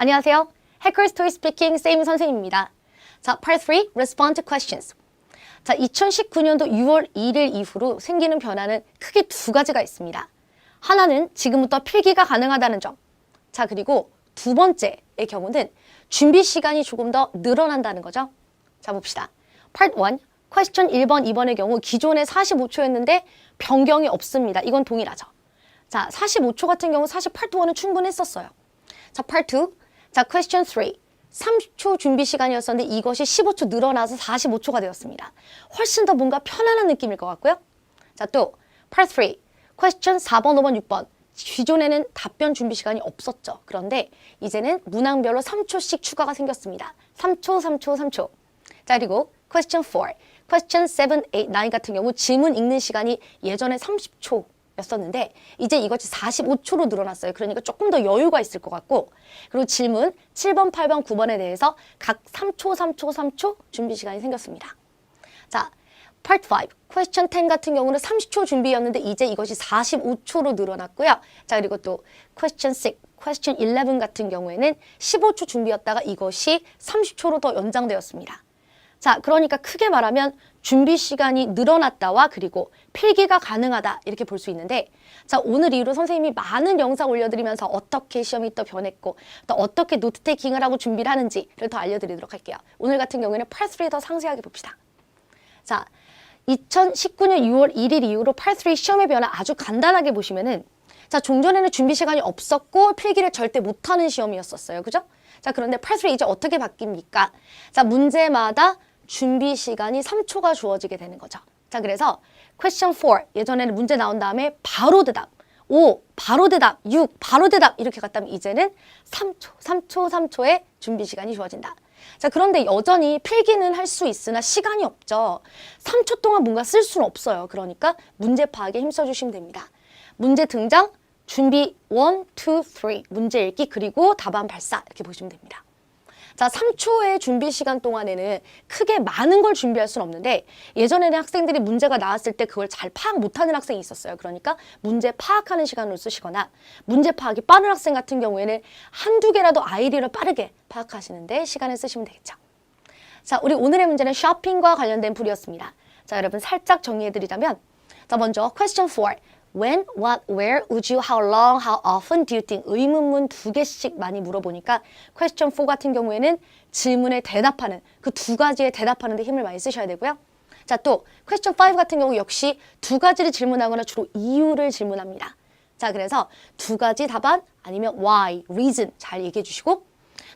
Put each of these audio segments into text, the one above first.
안녕하세요. Hackers Toy Speaking 쌤 선생님입니다. 자, Part 3, Respond to Questions. 자, 2019년도 6월 1일 이후로 생기는 변화는 크게 두 가지가 있습니다. 하나는 지금부터 필기가 가능하다는 점. 자, 그리고 두 번째의 경우는 준비 시간이 조금 더 늘어난다는 거죠. 자, 봅시다. Part 1, Question 1번, 2번의 경우 기존에 45초였는데 변경이 없습니다. 이건 동일하죠. 자, 45초 같은 경우 사실 Part 1은 충분했었어요. 자, Part 2, 자, Question 3. 30초 준비 시간이었었는데 이것이 15초 늘어나서 45초가 되었습니다. 훨씬 더 뭔가 편안한 느낌일 것 같고요. 자, 또 Part 3. Question 4번, 5번, 6번. 기존에는 답변 준비 시간이 없었죠. 그런데 이제는 문항별로 3초씩 추가가 생겼습니다. 3초, 3초, 3초. 자, 그리고 Question 4. Question 7, 8, 9 같은 경우 지문 읽는 시간이 예전에 30초. 였었는데 이제 이것이 45초로 늘어났어요. 그러니까 조금 더 여유가 있을 것 같고, 그리고 질문 7번, 8번, 9번에 대해서 각 3초, 3초, 3초 준비 시간이 생겼습니다. 자, Part 5, Question 10 같은 경우는 30초 준비였는데 이제 이것이 45초로 늘어났고요. 자, 그리고 또 Question 6, Question 11 같은 경우에는 15초 준비였다가 이것이 30초로 더 연장되었습니다. 자, 그러니까 크게 말하면 준비 시간이 늘어났다와 그리고 필기가 가능하다 이렇게 볼 수 있는데, 자, 오늘 이후로 선생님이 많은 영상 올려드리면서 어떻게 시험이 또 변했고 또 어떻게 노트 테이킹을 하고 준비를 하는지를 더 알려드리도록 할게요. 오늘 같은 경우에는 Part 3 더 상세하게 봅시다. 자, 2019년 6월 1일 이후로 Part 3 시험의 변화 아주 간단하게 보시면은, 자, 종전에는 준비 시간이 없었고 필기를 절대 못하는 시험이었었어요. 그죠? 자, 그런데 Part 3 이제 어떻게 바뀝니까? 자, 문제마다 준비 시간이 3초가 주어지게 되는 거죠. 자, 그래서 Question 4, 예전에는 문제 나온 다음에 바로 대답, 5, 바로 대답, 6, 바로 대답 이렇게 갔다면 이제는 3초, 3초, 3초의 준비 시간이 주어진다. 자, 그런데 여전히 필기는 할 수 있으나 시간이 없죠. 3초 동안 뭔가 쓸 수는 없어요. 그러니까 문제 파악에 힘써주시면 됩니다. 문제 등장, 준비 1, 2, 3, 문제 읽기 그리고 답안 발사 이렇게 보시면 됩니다. 자, 3초의 준비 시간 동안에는 크게 많은 걸 준비할 수는 없는데 예전에는 학생들이 문제가 나왔을 때 그걸 잘 파악 못하는 학생이 있었어요. 그러니까 문제 파악하는 시간으로 쓰시거나 문제 파악이 빠른 학생 같은 경우에는 한두 개라도 아이디어를 빠르게 파악하시는데 시간을 쓰시면 되겠죠. 자, 우리 오늘의 문제는 쇼핑과 관련된 풀이었습니다. 자, 여러분 살짝 정리해드리자면, 자, 먼저 Question 4. When, what, where, would you, how long, how often do you think? 의문문 2개씩 많이 물어보니까 Question 4 같은 경우에는 질문에 대답하는 그 두 가지에 대답하는 데 힘을 많이 쓰셔야 되고요. 자, 또 Question 5 같은 경우 역시 두 가지를 질문하거나 주로 이유를 질문합니다. 자, 그래서 두 가지 답안 아니면 why, reason 잘 얘기해 주시고,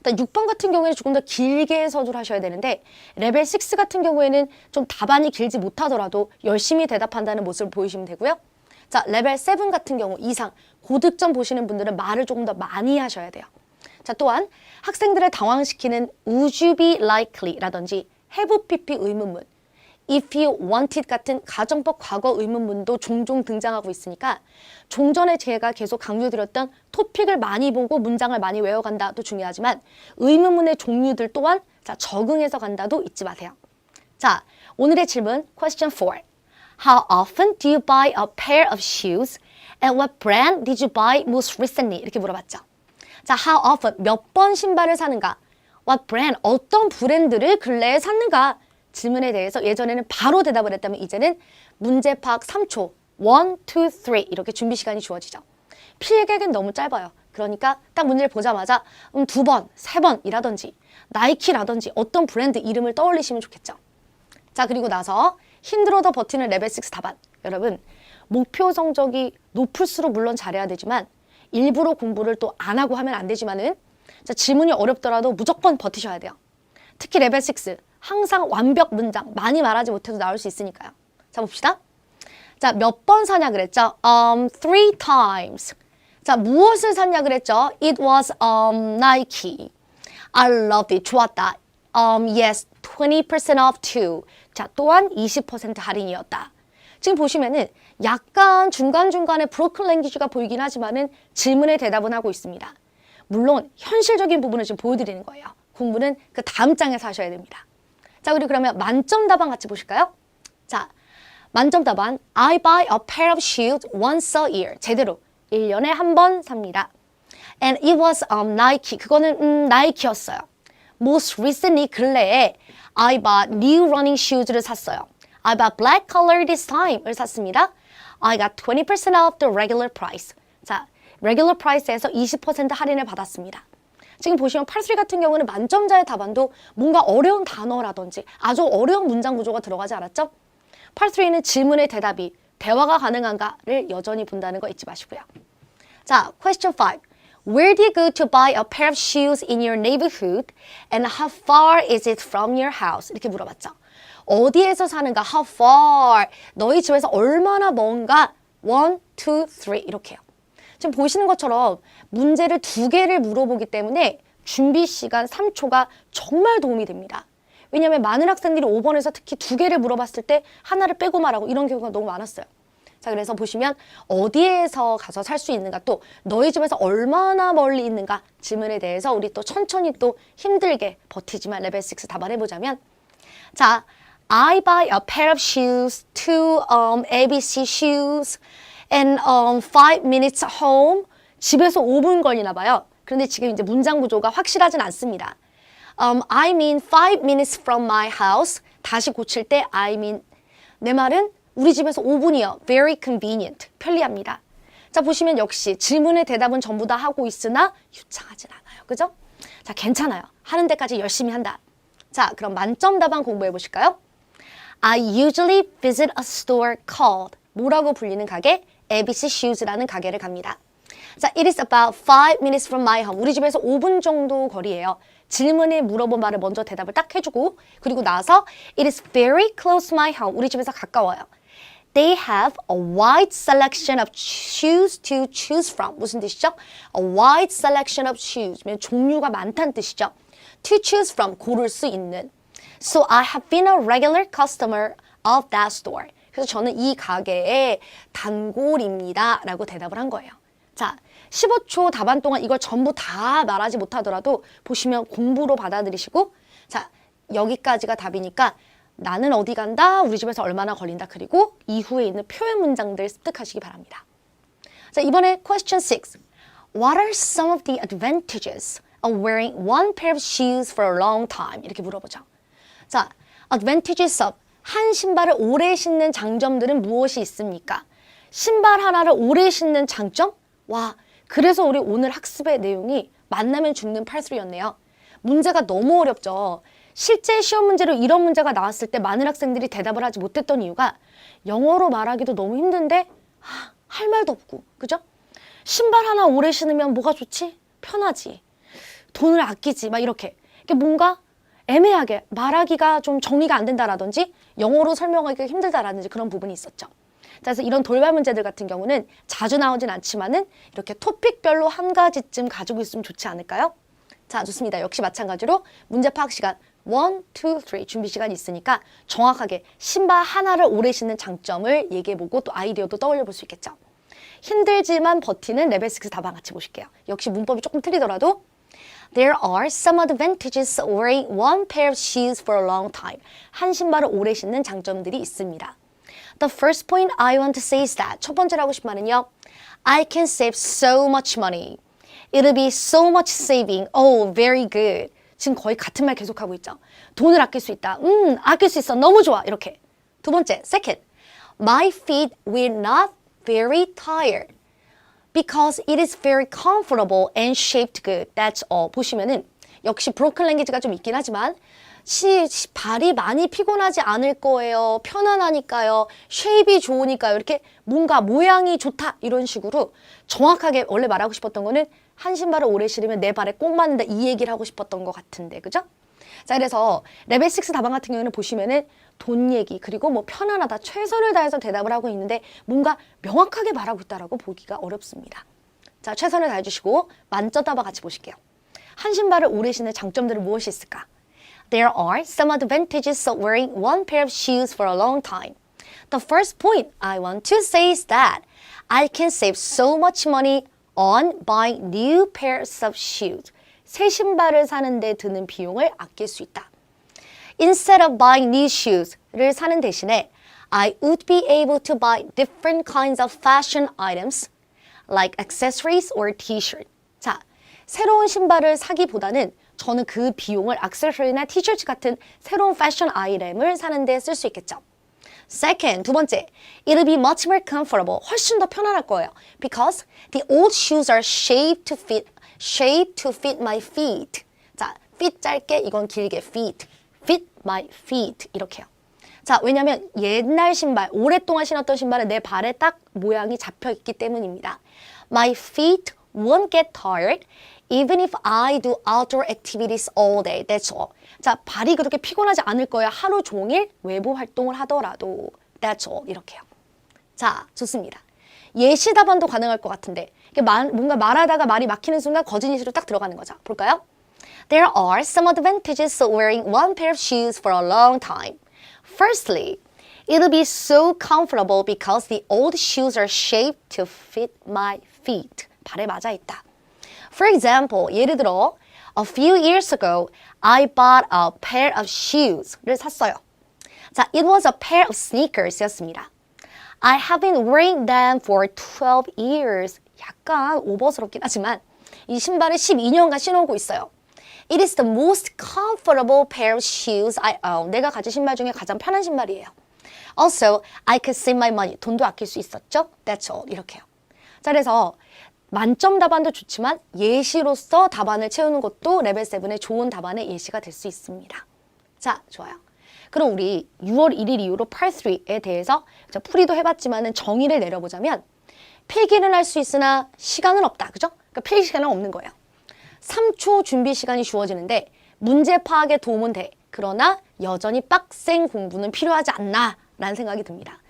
6번 같은 경우에는 조금 더 길게 서술을 하셔야 되는데 레벨 6 같은 경우에는 좀 답안이 길지 못하더라도 열심히 대답한다는 모습을 보이시면 되고요. 자, 레벨 7 같은 경우 이상 고득점 보시는 분들은 말을 조금 더 많이 하셔야 돼요. 자, 또한 학생들을 당황시키는 would you be likely 라든지 have pp 의문문, if you wanted 같은 가정법 과거 의문문도 종종 등장하고 있으니까 종전에 제가 계속 강조드렸던 토픽을 많이 보고 문장을 많이 외워간다도 중요하지만 의문문의 종류들 또한 자, 적응해서 간다도 잊지 마세요. 자, 오늘의 질문 Question 4. How often do you buy a pair of shoes? And what brand did you buy most recently? 이렇게 물어봤죠. 자, how often, 몇 번 신발을 사는가? What brand, 어떤 브랜드를 근래에 샀는가? 질문에 대해서 예전에는 바로 대답을 했다면 이제는 문제 파악 3초, 1, 2, 3 이렇게 준비 시간이 주어지죠. 필기하기는 너무 짧아요. 그러니까 딱 문제를 보자마자 2번, 3번이라든지 나이키라든지 어떤 브랜드 이름을 떠올리시면 좋겠죠. 자, 그리고 나서 힘들어도 버티는 레벨 6 답안. 여러분, 목표 성적이 높을수록 물론 잘해야 되지만 일부러 공부를 또 안 하고 하면 안 되지만은, 자, 질문이 어렵더라도 무조건 버티셔야 돼요. 특히 레벨 6, 항상 완벽 문장, 많이 말하지 못해도 나올 수 있으니까요. 자, 봅시다. 자, 몇 번 사냐 그랬죠? 3 times. 자, 무엇을 샀냐 그랬죠? It was Nike. I loved it. 좋았다. Yes, 20% off too. 자, 또한 20% 할인이었다. 지금 보시면은 약간 중간중간에 브로큰 랭귀지가 보이긴 하지만은 질문에 대답은 하고 있습니다. 물론 현실적인 부분을 지금 보여드리는 거예요. 공부는 그 다음 장에서 하셔야 됩니다. 자, 우리 그러면 만점 답안 같이 보실까요? 자, 만점 답안. I buy a pair of shoes once a year. 제대로 1년에 한 번 삽니다. And it was Nike. 그거는 나이키였어요. Most recently 근래에 I bought new running shoes를 샀어요. I bought black color this time을 샀습니다. I got 20% off the regular price. 자, regular price에서 20% 할인을 받았습니다. 지금 보시면 8-3 같은 경우는 만점자의 답안도 뭔가 어려운 단어라든지 아주 어려운 문장 구조가 들어가지 않았죠? 8-3는 질문의 대답이 대화가 가능한가를 여전히 본다는 거 잊지 마시고요. 자, question 5. Where do you go to buy a pair of shoes in your neighborhood and how far is it from your house? 이렇게 물어봤죠. 어디에서 사는가? How far? 너희 집에서 얼마나 먼가? 1, 2, 3 이렇게요. 지금 보시는 것처럼 문제를 2개를 물어보기 때문에 준비 시간 3초가 정말 도움이 됩니다. 왜냐하면 많은 학생들이 5번에서 특히 2개를 물어봤을 때 하나를 빼고 말하고 이런 경우가 너무 많았어요. 자, 그래서 보시면 어디에서 가서 살 수 있는가, 또 너희 집에서 얼마나 멀리 있는가 질문에 대해서 우리 또 천천히 또 힘들게 버티지만 레벨 6 답안해보자면, 자, I buy a pair of shoes, two ABC shoes and 5 minutes home. 집에서 5분 걸리나 봐요. 그런데 지금 이제 문장 구조가 확실하진 않습니다. I mean 5 minutes from my house. 다시 고칠 때 I mean, 내 말은 우리 집에서 5분이요. Very convenient. 편리합니다. 자, 보시면 역시 질문의 대답은 전부 다 하고 있으나 유창하진 않아요. 그죠? 자, 괜찮아요. 하는 데까지 열심히 한다. 자, 그럼 만점 답안 공부해 보실까요? I usually visit a store called 뭐라고 불리는 가게? ABC Shoes라는 가게를 갑니다. 자, it is about 5 minutes from my home. 우리 집에서 5분 정도 거리예요. 질문에 물어본 말을 먼저 대답을 딱 해주고, 그리고 나서 it is very close to my home. 우리 집에서 가까워요. They have a wide selection of shoes to choose from. 무슨 뜻이죠? A wide selection of shoes. 종류가 많다는 뜻이죠. To choose from, 고를 수 있는. So I have been a regular customer of that store. 그래서 저는 이 가게의 단골입니다. 라고 대답을 한 거예요. 자, 15초 답안 동안 이걸 전부 다 말하지 못하더라도 보시면 공부로 받아들이시고, 자, 여기까지가 답이니까 나는 어디 간다, 우리 집에서 얼마나 걸린다, 그리고 이후에 있는 표현 문장들 습득하시기 바랍니다. 자, 이번에 question 6. What are some of the advantages of wearing one pair of shoes for a long time? 이렇게 물어보죠. 자, advantages of 한 신발을 오래 신는 장점들은 무엇이 있습니까? 신발 하나를 오래 신는 장점? 와, 그래서 우리 오늘 학습의 내용이 만나면 죽는 8-3였네요. 문제가 너무 어렵죠. 실제 시험 문제로 이런 문제가 나왔을 때 많은 학생들이 대답을 하지 못했던 이유가 영어로 말하기도 너무 힘든데 할 말도 없고, 그죠? 신발 하나 오래 신으면 뭐가 좋지? 편하지. 돈을 아끼지. 막 이렇게. 이게 뭔가 애매하게 말하기가 좀 정리가 안 된다라든지 영어로 설명하기가 힘들다라든지 그런 부분이 있었죠. 그래서 이런 돌발 문제들 같은 경우는 자주 나오진 않지만은 이렇게 토픽별로 한 가지쯤 가지고 있으면 좋지 않을까요? 자, 좋습니다. 역시 마찬가지로 문제 파악 시간 1, 2, 3 준비 시간이 있으니까 정확하게 신발 하나를 오래 신는 장점을 얘기해보고 또 아이디어도 떠올려 볼 수 있겠죠. 힘들지만 버티는 레벨 6 답안 같이 보실게요. 역시 문법이 조금 틀리더라도 There are some advantages of wearing one pair of shoes for a long time. 한 신발을 오래 신는 장점들이 있습니다. The first point I want to say is that 첫 번째로 하고 싶은 말은요. I can save so much money. It'll be so much saving. Oh, very good. 지금 거의 같은 말 계속하고 있죠. 돈을 아낄 수 있다. 아낄 수 있어. 너무 좋아. 이렇게. 두 번째, second. My feet will not very tired. Because it is very comfortable and shaped good. That's all. 보시면은 역시 브로큰 랭귀지가 좀 있긴 하지만 발이 많이 피곤하지 않을 거예요. 편안하니까요. 쉐입이 좋으니까요. 이렇게 뭔가 모양이 좋다. 이런 식으로 정확하게 원래 말하고 싶었던 거는 한 신발을 오래 신으면 내 발에 꼭 맞는다. 이 얘기를 하고 싶었던 것 같은데. 그죠? 자, 그래서 레벨 6 답안 같은 경우는 보시면은 돈 얘기 그리고 뭐 편안하다. 최선을 다해서 대답을 하고 있는데 뭔가 명확하게 말하고 있다라고 보기가 어렵습니다. 자, 최선을 다해주시고 만점 답안 같이 보실게요. 한 신발을 오래 신는 장점들은 무엇이 있을까? There are some advantages of wearing one pair of shoes for a long time. The first point I want to say is that I can save so much money on buying new pairs of shoes. 새 신발을 사는 데 드는 비용을 아낄 수 있다. Instead of buying new shoes를 사는 대신에 I would be able to buy different kinds of fashion items like accessories or t-shirt. 자, 새로운 신발을 사기보다는 저는 그 비용을 액세서리나 티셔츠 같은 새로운 패션 아이템을 사는 데 쓸 수 있겠죠. Second, 두 번째, it'll be much more comfortable. 훨씬 더 편안할 거예요. Because the old shoes are shaped to fit my feet. 자, fit 짧게, 이건 길게 fit my feet 이렇게요. 자, 왜냐면 옛날 신발, 오랫동안 신었던 신발은 내 발에 딱 모양이 잡혀 있기 때문입니다. My feet won't get tired even if I do outdoor activities all day. That's all. 자, 발이 그렇게 피곤하지 않을 거야. 하루 종일 외부 활동을 하더라도. That's all. 이렇게요. 자, 좋습니다. 예시 답안도 가능할 것 같은데 뭔가 말하다가 말이 막히는 순간 거짓예시로 딱 들어가는 거죠. 볼까요? There are some advantages to wearing one pair of shoes for a long time. Firstly, it'll be so comfortable because the old shoes are shaped to fit my feet. 발에 맞아 있다. For example, 예를 들어, a few years ago, I bought a pair of shoes를 샀어요. 자, it was a pair of sneakers였습니다. I have been wearing them for 12 years. 약간 오버스럽긴 하지만 이 신발을 12년간 신어오고 있어요. It is the most comfortable pair of shoes I own. 내가 가진 신발 중에 가장 편한 신발이에요. Also, I could save my money. 돈도 아낄 수 있었죠? That's all. 이렇게요. 자, 그래서 만점 답안도 좋지만 예시로서 답안을 채우는 것도 레벨 7의 좋은 답안의 예시가 될 수 있습니다. 자, 좋아요. 그럼 우리 6월 1일 이후로 Part 3에 대해서 풀이도 해봤지만 정의를 내려보자면 필기는 할 수 있으나 시간은 없다. 그죠? 그러니까 필기 시간은 없는 거예요. 3초 준비 시간이 주어지는데 문제 파악에 도움은 돼. 그러나 여전히 빡센 공부는 필요하지 않나 라는 생각이 듭니다.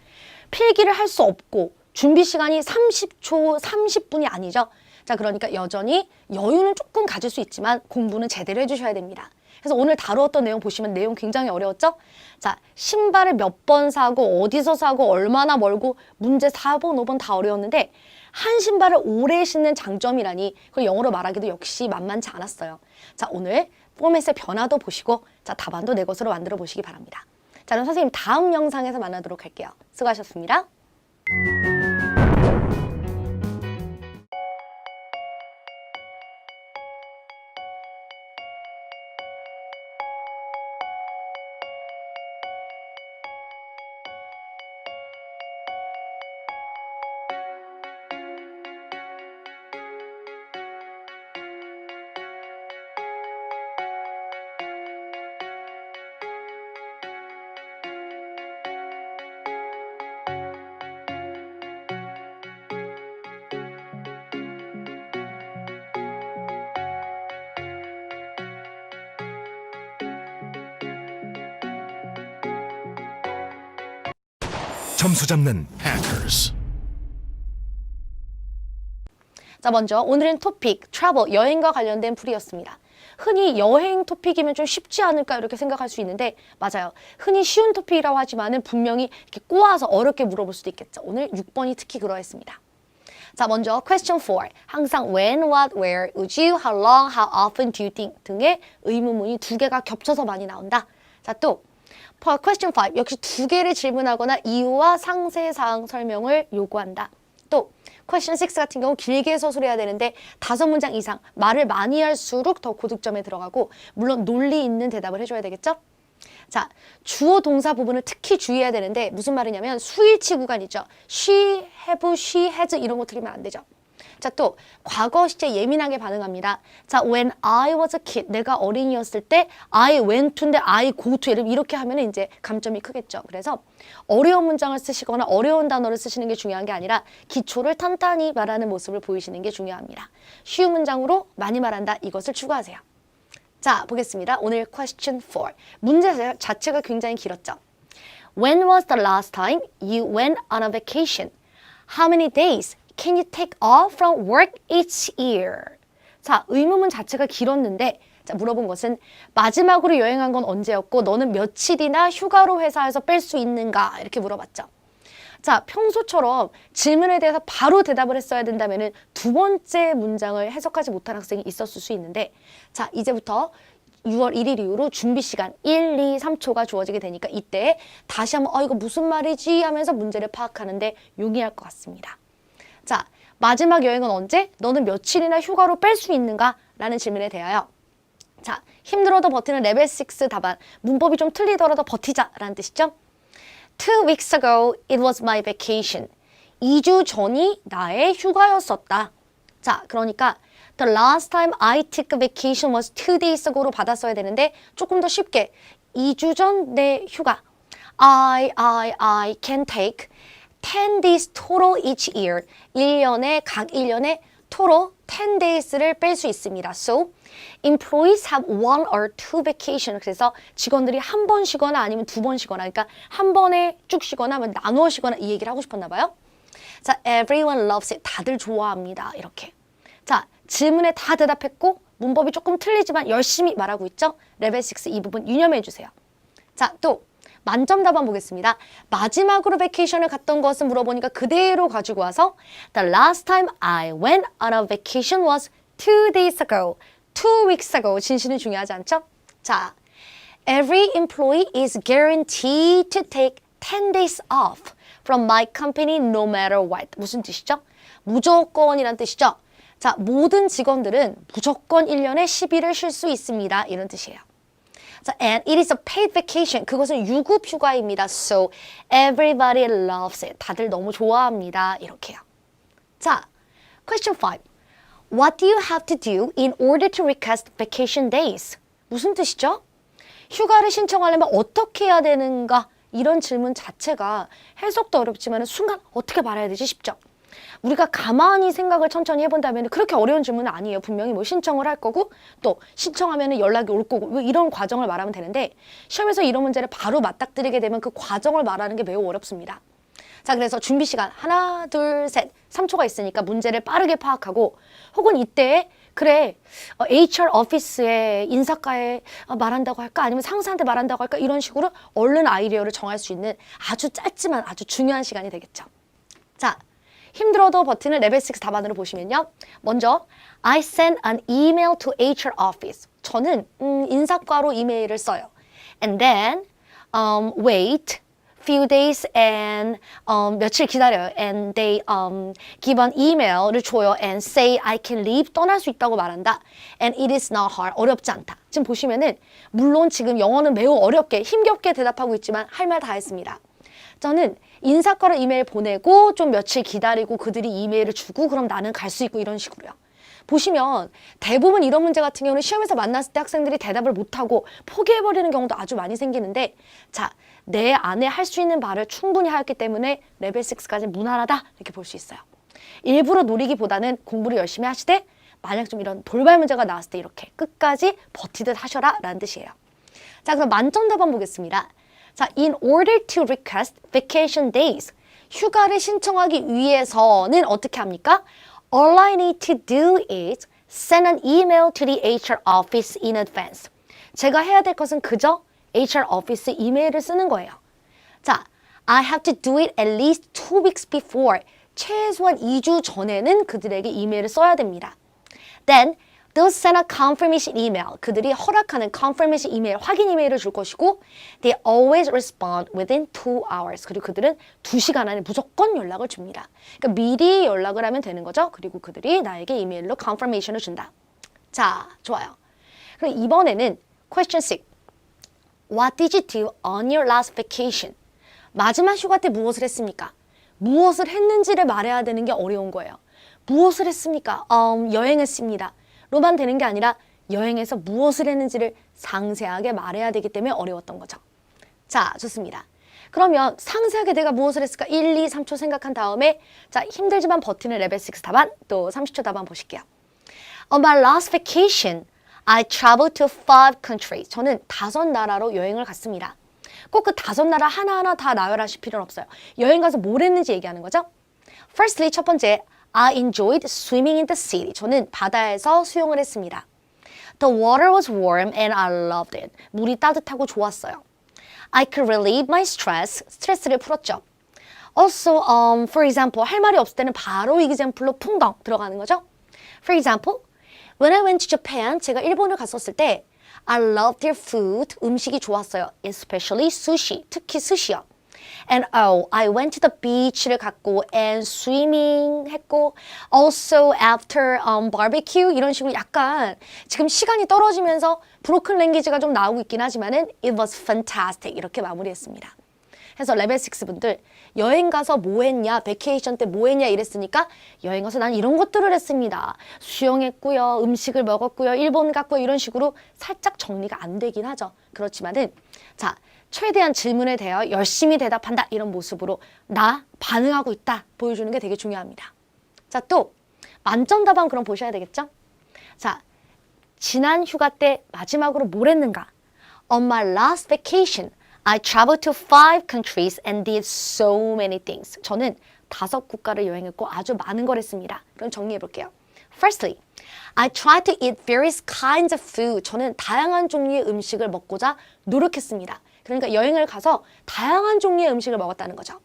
필기를 할 수 없고 준비 시간이 30초, 30분이 아니죠. 자, 그러니까 여전히 여유는 조금 가질 수 있지만 공부는 제대로 해주셔야 됩니다. 그래서 오늘 다루었던 내용 보시면 내용 굉장히 어려웠죠? 자, 신발을 몇 번 사고 어디서 사고 얼마나 멀고 문제 4번, 5번 다 어려웠는데 한 신발을 오래 신는 장점이라니 그걸 영어로 말하기도 역시 만만치 않았어요. 자, 오늘 포맷의 변화도 보시고 자, 답안도 내 것으로 만들어 보시기 바랍니다. 자, 그럼 선생님 다음 영상에서 만나도록 할게요. 수고하셨습니다. 점수 잡는 Hackers. 자, 먼저 오늘은 토픽, travel, 여행과 관련된 풀이였습니다. 흔히 여행 토픽이면 좀 쉽지 않을까 이렇게 생각할 수 있는데 맞아요. 흔히 쉬운 토픽이라고 하지만은 분명히 이렇게 꼬아서 어렵게 물어볼 수도 있겠죠. 오늘 6번이 특히 그러했습니다. 자, 먼저 question 4. 항상 when, what, where, would you, how long, how often do you think 등의 의문문이 두 개가 겹쳐서 많이 나온다. 자, 또 question 5. 역시 두 개를 질문하거나 이유와 상세사항 설명을 요구한다. 또 question 6 같은 경우 길게 서술해야 되는데 5문장 이상 말을 많이 할수록 더 고득점에 들어가고 물론 논리 있는 대답을 해줘야 되겠죠? 자, 주어 동사 부분을 특히 주의해야 되는데 무슨 말이냐면 수일치 구간이죠. she, have, she, has 이런 거 들으면 안 되죠. 자, 또 과거 시제 예민하게 반응합니다. 자, when I was a kid, 내가 어린이였을 때 I went to인데 I go to 이렇게 하면 이제 감점이 크겠죠. 그래서 어려운 문장을 쓰시거나 어려운 단어를 쓰시는 게 중요한 게 아니라 기초를 탄탄히 말하는 모습을 보이시는 게 중요합니다. 쉬운 문장으로 많이 말한다. 이것을 추구하세요. 자, 보겠습니다. 오늘 question 4. 문제 자체가 굉장히 길었죠. When was the last time you went on a vacation? How many days can you take off from work each year? 자, 의문문 자체가 길었는데 자, 물어본 것은 마지막으로 여행한 건 언제였고 너는 며칠이나 휴가로 회사에서 뺄 수 있는가? 이렇게 물어봤죠. 자, 평소처럼 질문에 대해서 바로 대답을 했어야 된다면 두 번째 문장을 해석하지 못한 학생이 있었을 수 있는데 자, 이제부터 6월 1일 이후로 준비 시간 1, 2, 3초가 주어지게 되니까 이때 다시 한번 이거 무슨 말이지 하면서 문제를 파악하는데 용이할 것 같습니다. 자, 마지막 여행은 언제? 너는 며칠이나 휴가로 뺄 수 있는가? 라는 질문에 대하여 자, 힘들어도 버티는 레벨 6 답안. 문법이 좀 틀리더라도 버티자라는 뜻이죠. 2 weeks ago, it was my vacation. 2주 전이 나의 휴가였었다. 자, 그러니까 the last time I took a vacation was 2 days ago로 받았어야 되는데 조금 더 쉽게 2주 전 내 휴가. I can take 10 days total each year. 각 1년에 total 10 days를 뺄 수 있습니다. So, employees have 1 or 2 vacation. 그래서 직원들이 한 번 쉬거나 아니면 2번 쉬거나, 그러니까 한 번에 쭉 쉬거나 아니면 나누어 쉬거나 이 얘기를 하고 싶었나 봐요. 자, everyone loves it. 다들 좋아합니다. 이렇게. 자, 질문에 다 대답했고 문법이 조금 틀리지만 열심히 말하고 있죠. 레벨 6 이 부분 유념해 주세요. 자, 또 만점 답안 보겠습니다. 마지막으로 베케이션을 갔던 것은 물어보니까 그대로 가지고 와서 The last time I went on a vacation was 2 days ago. 2 weeks ago. 진실은 중요하지 않죠? 자, Every employee is guaranteed to take 10 days off from my company no matter what. 무슨 뜻이죠? 무조건이란 뜻이죠. 자, 모든 직원들은 무조건 1년에 10일을 쉴 수 있습니다. 이런 뜻이에요. 자, and it is a paid vacation. 그것은 유급 휴가입니다. So everybody loves it. 다들 너무 좋아합니다. 이렇게요. 자, question 5. What do you have to do in order to request vacation days? 무슨 뜻이죠? 휴가를 신청하려면 어떻게 해야 되는가? 이런 질문 자체가 해석도 어렵지만 순간 어떻게 말해야 되지 싶죠? 우리가 가만히 생각을 천천히 해본다면 그렇게 어려운 질문은 아니에요. 분명히 뭐 신청을 할 거고 또 신청하면 연락이 올 거고 뭐 이런 과정을 말하면 되는데 시험에서 이런 문제를 바로 맞닥뜨리게 되면 그 과정을 말하는 게 매우 어렵습니다. 자, 그래서 준비 시간 하나, 둘, 셋, 3초가 있으니까 문제를 빠르게 파악하고 혹은 이때 그래 HR 오피스에 인사과에 말한다고 할까 아니면 상사한테 말한다고 할까 이런 식으로 얼른 아이디어를 정할 수 있는 아주 짧지만 아주 중요한 시간이 되겠죠. 자, 힘들어도 버티는 레벨 6 답안으로 보시면요. 먼저 I sent an email to HR office. 저는 인사과로 이메일을 써요. And then wait few days and 며칠 기다려요. And they give an email을 줘요. And say I can leave. 떠날 수 있다고 말한다. And it is not hard. 어렵지 않다. 지금 보시면은 물론 지금 영어는 매우 어렵게 힘겹게 대답하고 있지만 할 말 다 했습니다. 저는 인사과로 이메일 보내고 좀 며칠 기다리고 그들이 이메일을 주고 그럼 나는 갈 수 있고 이런 식으로요. 보시면 대부분 이런 문제 같은 경우는 시험에서 만났을 때 학생들이 대답을 못하고 포기해버리는 경우도 아주 많이 생기는데 자, 내 안에 할 수 있는 말을 충분히 하였기 때문에 레벨 6까지 무난하다 이렇게 볼 수 있어요. 일부러 노리기보다는 공부를 열심히 하시되 만약 좀 이런 돌발 문제가 나왔을 때 이렇게 끝까지 버티듯 하셔라 라는 뜻이에요. 자, 그럼 만점 답안 보겠습니다. 자, in order to request vacation days. 휴가를 신청하기 위해서는 어떻게 합니까? All I need to do is send an email to the HR office in advance. 제가 해야 될 것은 그저 HR 오피스 이메일을 쓰는 거예요. 자, I have to do it at least 2 weeks before. 최소한 2주 전에는 그들에게 이메일을 써야 됩니다. Then they'll send a confirmation email. 그들이 허락하는 confirmation 이메일, 확인 이메일을 줄 것이고 they always respond within 2 hours. 그리고 그들은 2시간 안에 무조건 연락을 줍니다. 그러니까 미리 연락을 하면 되는 거죠. 그리고 그들이 나에게 이메일로 confirmation을 준다. 자, 좋아요. 그럼 이번에는 question 6. What did you do on your last vacation? 마지막 휴가 때 무엇을 했습니까? 무엇을 했는지를 말해야 되는 게 어려운 거예요. 무엇을 했습니까? 여행했습니다. 로만 되는 게 아니라 여행에서 무엇을 했는지를 상세하게 말해야 되기 때문에 어려웠던 거죠. 자, 좋습니다. 그러면 상세하게 내가 무엇을 했을까? 1, 2, 3초 생각한 다음에 자, 힘들지만 버티는 레벨 6 답안 또 30초 답안 보실게요. On my last vacation, I traveled to 5 countries. 저는 5나라로 여행을 갔습니다. 꼭 그 5나라 하나하나 다 나열하실 필요는 없어요. 여행 가서 뭘 했는지 얘기하는 거죠. Firstly, 첫 번째, I enjoyed swimming in the sea. 저는 바다에서 수영을 했습니다. The water was warm and I loved it. 물이 따뜻하고 좋았어요. I could relieve my stress. 스트레스를 풀었죠. Also, for example, 할 말이 없을 때는 바로 example로 풍덩 들어가는 거죠. For example, when I went to Japan, 제가 일본을 갔었을 때 I loved their food. 음식이 좋았어요. Especially sushi. 특히 스시요. and oh, I went to the beach를 갖고 and swimming 했고 also after barbecue 이런 식으로 약간 지금 시간이 떨어지면서 브로큰 랭귀지가 좀 나오고 있긴 하지만은 it was fantastic 이렇게 마무리했습니다. 그래서 레벨 6 분들 여행 가서 뭐 했냐, 베케이션 때 뭐 했냐 이랬으니까 여행 가서 난 이런 것들을 했습니다. 수영했고요, 음식을 먹었고요, 일본 갔고요 이런 식으로 살짝 정리가 안 되긴 하죠. 그렇지만은 자 최대한 질문에 대하여 열심히 대답한다 이런 모습으로 나 반응하고 있다 보여주는 게 되게 중요합니다. 자 또 만점 답안 그럼 보셔야 되겠죠? 자 지난 휴가 때 마지막으로 뭘 했는가? On my last vacation, I traveled to 5 countries and did so many things. 저는 5 국가를 여행했고 아주 많은 걸 했습니다. 그럼 정리해 볼게요. Firstly, I tried to eat various kinds of food. 저는 다양한 종류의 음식을 먹고자 노력했습니다. 그러니까 여행을 가서 다양한 종류의 음식을 먹었다는 거죠.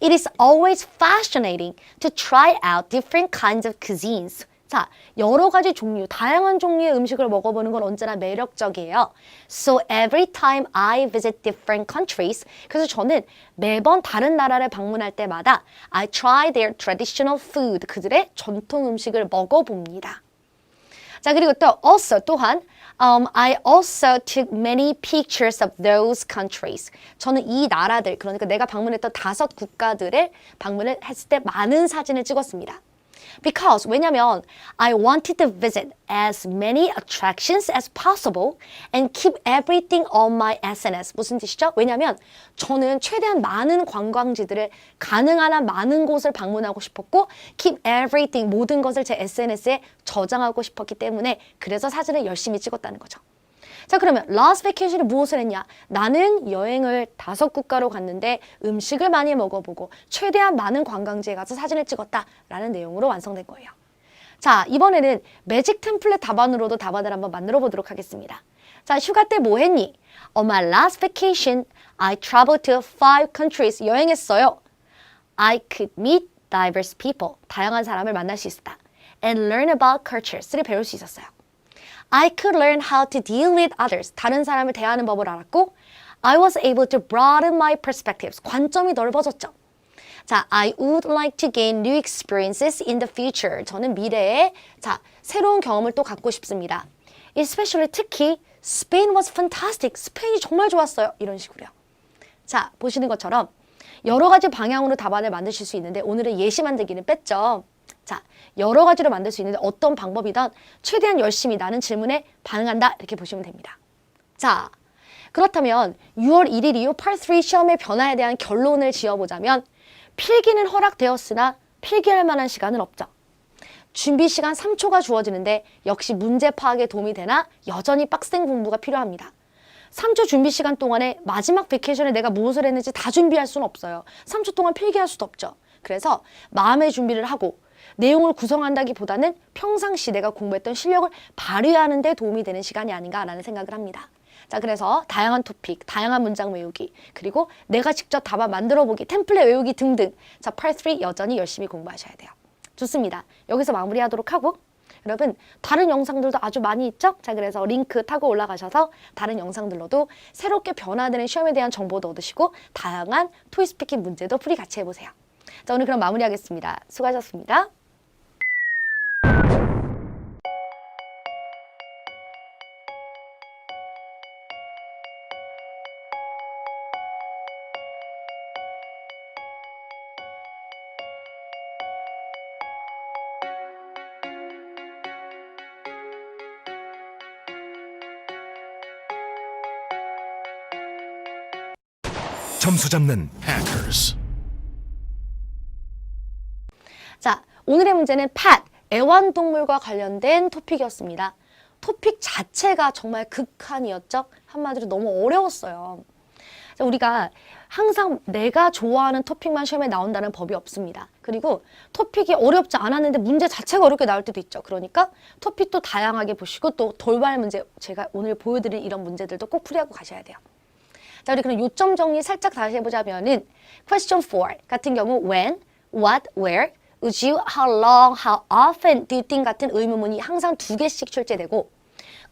It is always fascinating to try out different kinds of cuisines. 자, 여러 가지 종류, 다양한 종류의 음식을 먹어보는 건 언제나 매력적이에요. So every time I visit different countries, 그래서 저는 매번 다른 나라를 방문할 때마다 I try their traditional food, 그들의 전통 음식을 먹어봅니다. 자, 그리고 또 또한 I also took many pictures of those countries. 저는 이 나라들, 그러니까 내가 방문했던 5 국가들을 방문을 했을 때 많은 사진을 찍었습니다. Because 왜냐면 I wanted to visit as many attractions as possible and keep everything on my SNS. 무슨 뜻이죠? 왜냐면 저는 최대한 많은 관광지들을 가능한 한 많은 곳을 방문하고 싶었고 keep everything 모든 것을 제 SNS에 저장하고 싶었기 때문에 그래서 사진을 열심히 찍었다는 거죠. 자 그러면 last vacation에 무엇을 했냐? 나는 여행을 5 국가로 갔는데 음식을 많이 먹어보고 최대한 많은 관광지에 가서 사진을 찍었다라는 내용으로 완성된 거예요. 자 이번에는 매직 템플릿 답안으로도 답안을 한번 만들어 보도록 하겠습니다. 자 휴가 때 뭐 했니? On my last vacation, I traveled to 5 countries. 여행했어요. I could meet diverse people. 다양한 사람을 만날 수 있었다. And learn about cultures.를 배울 수 있었어요. I could learn how to deal with others. 다른 사람을 대하는 법을 알았고 I was able to broaden my perspectives. 관점이 넓어졌죠. 자, I would like to gain new experiences in the future. 저는 미래에 새로운 경험을 또 갖고 싶습니다. Especially 특히 Spain was fantastic. 스페인이 정말 좋았어요. 이런 식으로요. 자, 보시는 것처럼 여러 가지 방향으로 답안을 만드실 수 있는데 오늘은 예시 만들기는 뺐죠. 자, 여러 가지로 만들 수 있는데 어떤 방법이든 최대한 열심히 나는 질문에 반응한다 이렇게 보시면 됩니다. 자, 그렇다면 6월 1일 이후 Part 3 시험의 변화에 대한 결론을 지어보자면 필기는 허락되었으나 필기할 만한 시간은 없죠. 준비 시간 3초가 주어지는데 역시 문제 파악에 도움이 되나 여전히 빡센 공부가 필요합니다. 3초 준비 시간 동안에 마지막 베케이션에 내가 무엇을 했는지 다 준비할 수는 없어요. 3초 동안 필기할 수도 없죠. 그래서 마음의 준비를 하고 내용을 구성한다기보다는 평상시 내가 공부했던 실력을 발휘하는 데 도움이 되는 시간이 아닌가라는 생각을 합니다. 자, 그래서 다양한 토픽, 다양한 문장 외우기, 그리고 내가 직접 답안 만들어보기, 템플릿 외우기 등등. 자, Part 3 여전히 열심히 공부하셔야 돼요. 좋습니다. 여기서 마무리하도록 하고 여러분 다른 영상들도 아주 많이 있죠? 자, 그래서 링크 타고 올라가셔서 다른 영상들로도 새롭게 변화되는 시험에 대한 정보도 얻으시고 다양한 토익 스피킹 문제도 풀이 같이 해보세요. 자, 오늘 그럼 마무리하겠습니다. 수고하셨습니다. 점수 잡는 Hackers. 자, 오늘의 문제는 펫, 애완동물과 관련된 토픽이었습니다. 토픽 자체가 정말 극한이었죠? 한마디로 너무 어려웠어요. 자, 우리가 항상 내가 좋아하는 토픽만 시험에 나온다는 법이 없습니다. 그리고 토픽이 어렵지 않았는데 문제 자체가 어렵게 나올 때도 있죠. 그러니까 토픽도 다양하게 보시고 또 돌발 문제, 제가 오늘 보여드릴 이런 문제들도 꼭 풀이하고 가셔야 돼요. 자, 우리 그럼 요점 정리 살짝 다시 해보자면은 question 4 같은 경우 when, what, where, would you, how long, how often do you think 같은 의문문이 항상 2개씩 출제되고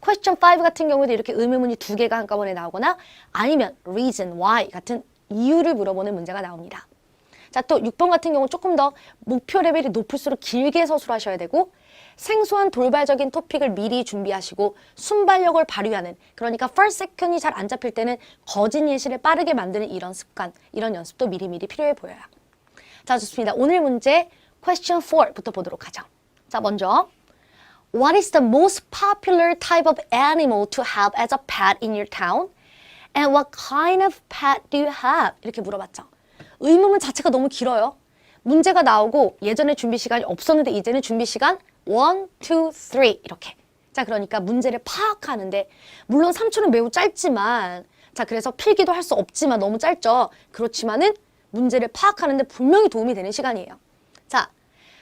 question 5 같은 경우도 이렇게 의문문이 2개가 한꺼번에 나오거나 아니면 reason, why 같은 이유를 물어보는 문제가 나옵니다. 자, 또 6번 같은 경우 조금 더 목표 레벨이 높을수록 길게 서술하셔야 되고 생소한 돌발적인 토픽을 미리 준비하시고 순발력을 발휘하는 그러니까 first, second이 잘 안 잡힐 때는 거짓 예시를 빠르게 만드는 이런 습관, 이런 연습도 미리미리 필요해 보여요. 자, 좋습니다. 오늘 문제 question 4부터 보도록 하죠. 자, 먼저 What is the most popular type of animal to have as a pet in your town? And what kind of pet do you have? 이렇게 물어봤죠. 의문문 자체가 너무 길어요. 문제가 나오고 예전에 준비 시간이 없었는데 이제는 준비 시간 1, 2, 3 이렇게. 자, 그러니까 문제를 파악하는데 물론 3초는 매우 짧지만 자, 그래서 필기도 할 수 없지만 너무 짧죠. 그렇지만은 문제를 파악하는데 분명히 도움이 되는 시간이에요. 자,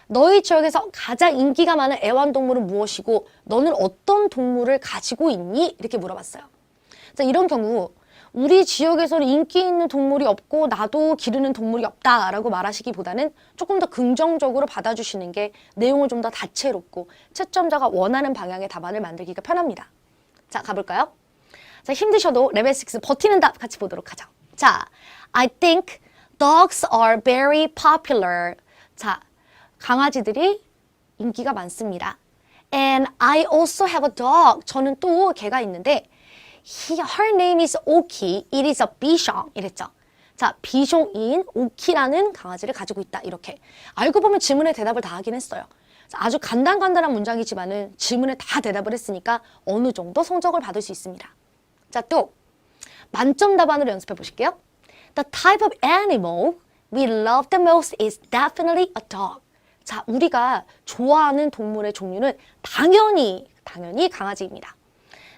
너희 지역에서 가장 인기가 많은 애완동물은 무엇이고 너는 어떤 동물을 가지고 있니? 이렇게 물어봤어요. 자, 이런 경우 우리 지역에서는 인기 있는 동물이 없고 나도 기르는 동물이 없다라고 말하시기보다는 조금 더 긍정적으로 받아주시는 게 내용을 좀 더 다채롭고 채점자가 원하는 방향의 답안을 만들기가 편합니다. 자, 가볼까요? 자, 힘드셔도 레벨 6 버티는 답 같이 보도록 하죠. 자, I think dogs are very popular. 자, 강아지들이 인기가 많습니다. And I also have a dog. 저는 또 개가 있는데 her name is Oki. It is a bichon. 이랬죠. 자, 비숑인 오키라는 강아지를 가지고 있다. 이렇게. 알고 보면 질문에 대답을 다 하긴 했어요. 자, 아주 간단간단한 문장이지만은 질문에 다 대답을 했으니까 어느 정도 성적을 받을 수 있습니다. 자, 또 만점 답안으로 연습해 보실게요. The type of animal we love the most is definitely a dog. 자, 우리가 좋아하는 동물의 종류는 당연히 강아지입니다.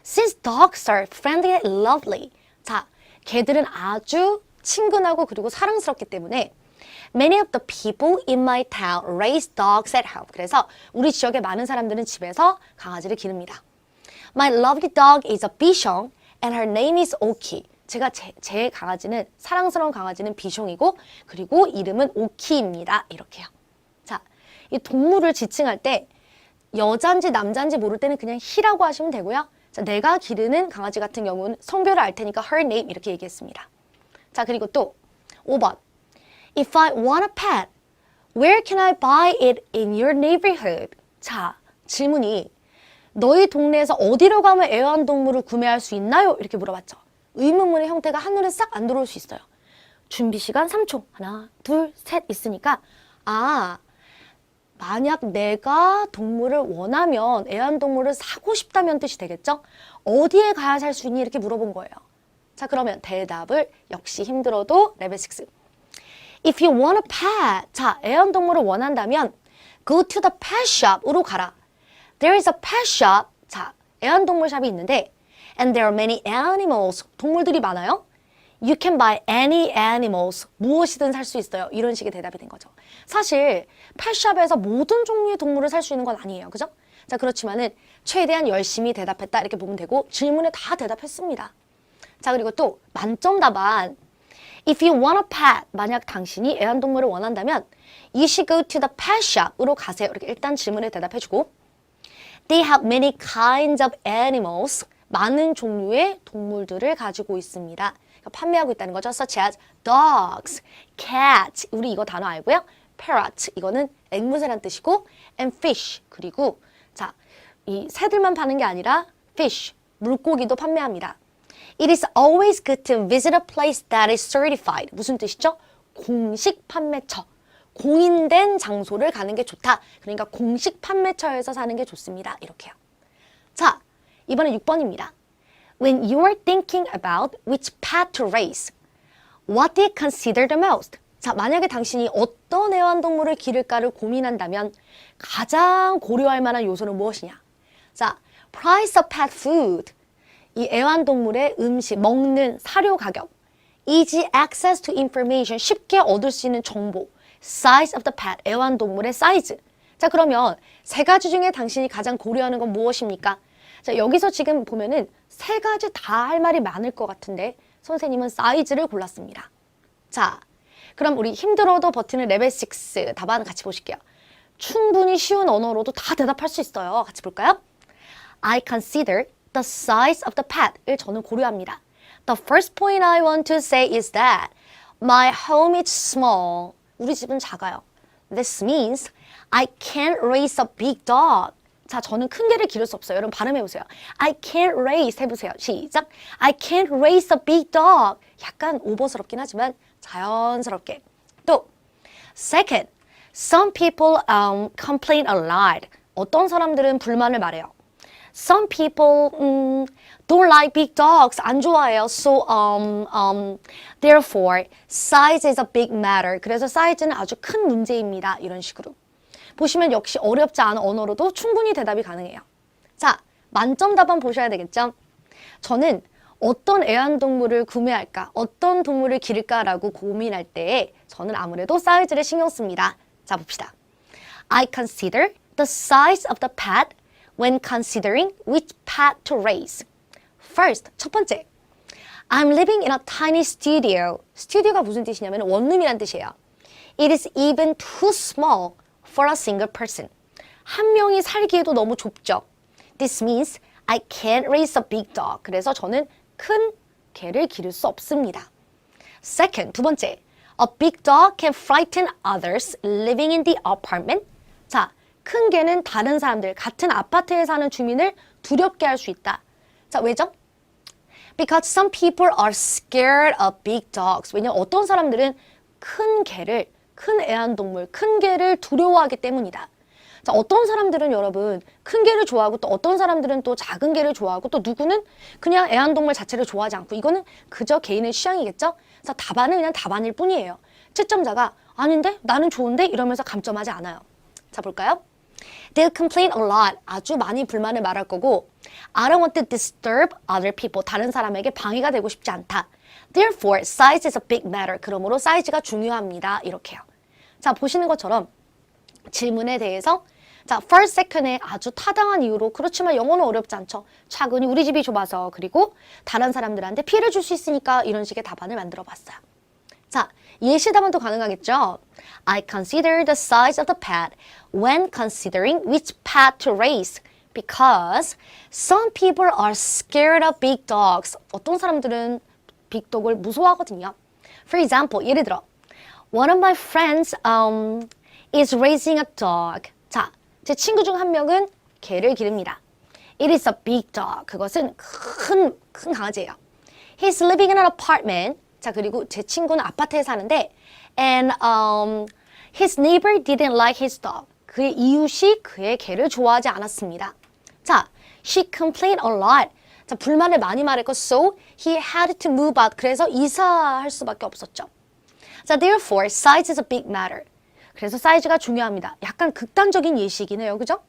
Since dogs are friendly and lovely. 자, 개들은 아주 친근하고 그리고 사랑스럽기 때문에 Many of the people in my town raise dogs at home. 그래서 우리 지역의 많은 사람들은 집에서 강아지를 기릅니다. My lovely dog is a bichon and her name is Oki. 제 강아지는 사랑스러운 강아지는 비숑이고 그리고 이름은 오키입니다. 이렇게요. 자, 이 동물을 지칭할 때 여잔지 남잔지 모를 때는 그냥 he라고 하시면 되고요. 자, 내가 기르는 강아지 같은 경우는 성별을 알 테니까 her name 이렇게 얘기했습니다. 자, 그리고 또 5번. If I want a pet, where can I buy it in your neighborhood? 자, 질문이 너희 동네에서 어디로 가면 애완동물을 구매할 수 있나요? 이렇게 물어봤죠. 의문문의 형태가 한눈에 싹 안 들어올 수 있어요. 준비 시간 3초. 하나, 둘, 셋 있으니까 만약 내가 동물을 원하면 애완동물을 사고 싶다면 뜻이 되겠죠? 어디에 가야 살 수 있니? 이렇게 물어본 거예요. 자, 그러면 대답을 역시 힘들어도 레벨 6. If you want a pet. 자, 애완동물을 원한다면 go to the pet shop으로 가라. There is a pet shop. 자, 애완동물 샵이 있는데 and there are many animals. 동물들이 많아요. You can buy any animals. 무엇이든 살 수 있어요. 이런 식의 대답이 된 거죠. 사실 펫샵에서 모든 종류의 동물을 살 수 있는 건 아니에요. 그죠? 자, 그렇지만은 최대한 열심히 대답했다 이렇게 보면 되고 질문에 다 대답했습니다. 자, 그리고 또 만점 답안. If you want a pet. 만약 당신이 애완동물을 원한다면 you should go to the pet shop으로 가세요. 이렇게 일단 질문에 대답해주고 They have many kinds of animals. 많은 종류의 동물들을 가지고 있습니다. 그러니까 판매하고 있다는 거죠. Such as dogs, cats, 우리 이거 단어 알고요. parrot, 이거는 앵무새란 뜻이고 and fish, 그리고 자, 이 새들만 파는 게 아니라 fish, 물고기도 판매합니다. It is always good to visit a place that is certified. 무슨 뜻이죠? 공식 판매처. 공인된 장소를 가는 게 좋다. 그러니까 공식 판매처에서 사는 게 좋습니다. 이렇게요. 자, 이번엔 6번입니다. When you are thinking about which pet to raise, what do you consider the most? 자, 만약에 당신이 어떤 애완동물을 기를까를 고민한다면 가장 고려할 만한 요소는 무엇이냐? 자, price of pet food. 이 애완동물의 음식, 먹는 사료 가격. Easy access to information. 쉽게 얻을 수 있는 정보. Size of the pet. 애완동물의 사이즈. 자, 그러면 세 가지 중에 당신이 가장 고려하는 건 무엇입니까? 자, 여기서 지금 보면은 세 가지 다 할 말이 많을 것 같은데 선생님은 사이즈를 골랐습니다. 자, 그럼 우리 힘들어도 버티는 레벨 6 답안 같이 보실게요. 충분히 쉬운 언어로도 다 대답할 수 있어요. 같이 볼까요? I consider the size of the pet을 저는 고려합니다. The first point I want to say is that My home is small. 우리 집은 작아요. This means I can't raise a big dog. 자, 저는 큰 개를 기를 수 없어요. 여러분 발음해보세요. I can't raise 해보세요. 시작. I can't raise a big dog. 약간 오버스럽긴 하지만 자연스럽게. 또 Second, some people complain a lot. 어떤 사람들은 불만을 말해요. Some people don't like big dogs. 안 좋아해요. So therefore, size is a big matter. 그래서 사이즈는 아주 큰 문제입니다. 이런 식으로. 보시면 역시 어렵지 않은 언어로도 충분히 대답이 가능해요. 자, 만점 답안 보셔야 되겠죠? 저는 어떤 애완동물을 구매할까, 어떤 동물을 기를까라고 고민할 때에 저는 아무래도 사이즈를 신경 씁니다. 자, 봅시다. I consider the size of the pet when considering which pet to raise. First, 첫 번째. I'm living in a tiny studio. 스튜디오가 무슨 뜻이냐면 원룸이란 뜻이에요. It is even too small for a single person. 한 명이 살기에도 너무 좁죠. This means I can't raise a big dog. 그래서 저는 큰 개를 기를 수 없습니다. Second, 두 번째. A big dog can frighten others living in the apartment. 자, 큰 개는 다른 사람들, 같은 아파트에 사는 주민을 두렵게 할 수 있다. 자, 왜죠? Because some people are scared of big dogs. 왜냐면 어떤 사람들은 큰 개를, 큰 애완동물, 큰 개를 두려워하기 때문이다. 자, 어떤 사람들은 여러분 큰 개를 좋아하고 또 어떤 사람들은 또 작은 개를 좋아하고 또 누구는 그냥 애완동물 자체를 좋아하지 않고 이거는 그저 개인의 취향이겠죠? 그래서 답안은 그냥 답안일 뿐이에요. 채점자가 아닌데? 나는 좋은데? 이러면서 감점하지 않아요. 자, 볼까요? They'll complain a lot. 아주 많이 불만을 말할 거고 I don't want to disturb other people. 다른 사람에게 방해가 되고 싶지 않다. Therefore, size is a big matter. 그러므로 사이즈가 중요합니다. 이렇게요. 자, 보시는 것처럼 질문에 대해서 자, first, second에 아주 타당한 이유로 그렇지만 영어는 어렵지 않죠. 차근히 우리 집이 좁아서 그리고 다른 사람들한테 피해를 줄 수 있으니까 이런 식의 답안을 만들어 봤어요. 자, 예시 답안도 가능하겠죠. I consider the size of the pet when considering which pet to raise because some people are scared of big dogs. 어떤 사람들은 빅독을 무서워하거든요. For example, 예를 들어 One of my friends is raising a dog. 자, 제 친구 중 한 명은 개를 기릅니다. It is a big dog. 그것은 큰 강아지예요. He's living in an apartment. 자, 그리고 제 친구는 아파트에 사는데 and his neighbor didn't like his dog. 그의 이웃이 그의 개를 좋아하지 않았습니다. 자, she complained a lot. 자, 불만을 많이 말했고 so he had to move out. 그래서 이사할 수밖에 없었죠. 자, therefore, size is a big matter. 그래서 사이즈가 중요합니다. 약간 극단적인 예시이긴 해요. 그죠?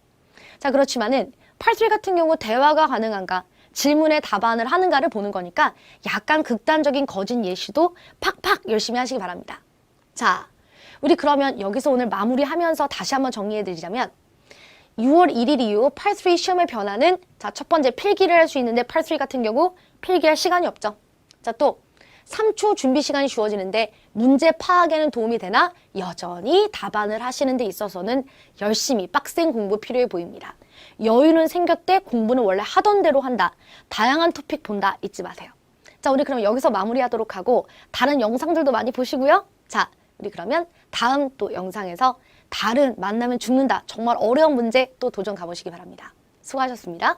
자, 그렇지만은 part 3 같은 경우 대화가 가능한가, 질문에 답안을 하는가를 보는 거니까 약간 극단적인 거짓 예시도 팍팍 열심히 하시기 바랍니다. 자, 우리 그러면 여기서 오늘 마무리하면서 다시 한번 정리해드리자면 6월 1일 이후 part 3 시험의 변화는 자, 첫 번째 필기를 할 수 있는데 part 3 같은 경우 필기할 시간이 없죠. 자, 또 3초 준비 시간이 주어지는데 문제 파악에는 도움이 되나 여전히 답안을 하시는 데 있어서는 열심히 빡센 공부 필요해 보입니다. 여유는 생겼대 공부는 원래 하던 대로 한다. 다양한 토픽 본다 잊지 마세요. 자, 우리 그럼 여기서 마무리하도록 하고 다른 영상들도 많이 보시고요. 자, 우리 그러면 다음 또 영상에서 다른 만나면 죽는다. 정말 어려운 문제 또 도전 가보시기 바랍니다. 수고하셨습니다.